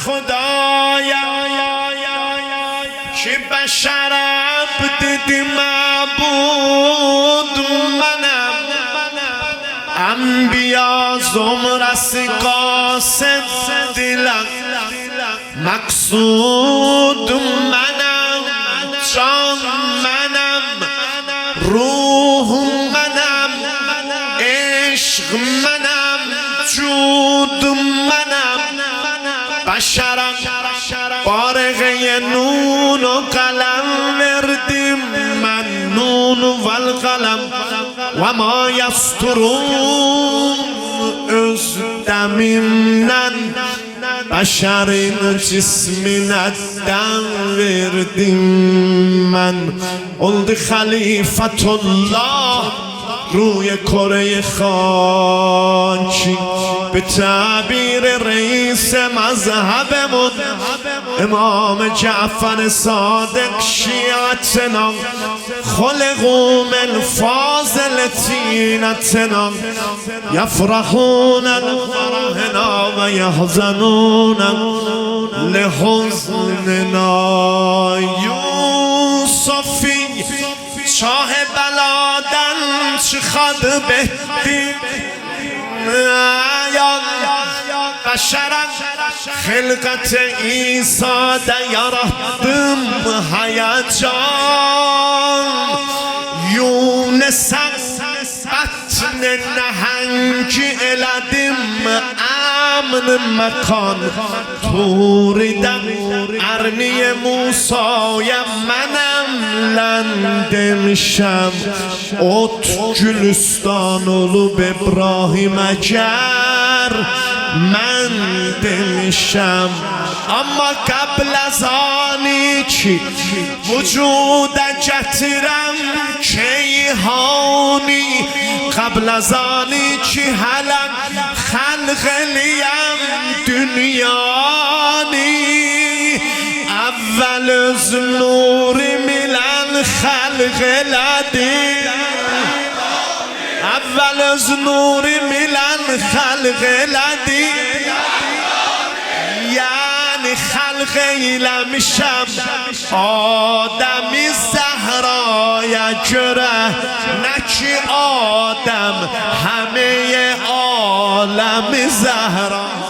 خدایا که بشر عبد معبود منم انبیا زمرس قاصد دلم مقصود منم جان منم روح منم عشق منم جود منم بشرم بارغه نون و قلم وردیم من نون و القلم و ما یسترون ازدمیمنن بشرین جسمی ندم وردیم من اولد خلیفت الله روی کره خاکی به تعبیر رئیس مذهبمون امام جعفر صادق شیعتنا خلقوا من فاضل طینتنا یفرحون لفرحنا و یحزنون لحزننا یوسفی شاه بلادن چه خد بهتی بشرم خلقت عیسی دیارتم هیجان یونس بطن نهنگی الدم امن مکان توریدم ارنی موسای منم لندمشم ات گلستان olub ابراهیم اگر من دلشم اما قبل از آنی که وجود جترم کیهانی قبل از آنی که حلم خلق لیم دنیانی اول از نور میلن خلق لدی اول از نور میلن خلق لدی یعنی خلق ایلمیشم آدمی زهرای جره نکی آدم همه عالم زهرا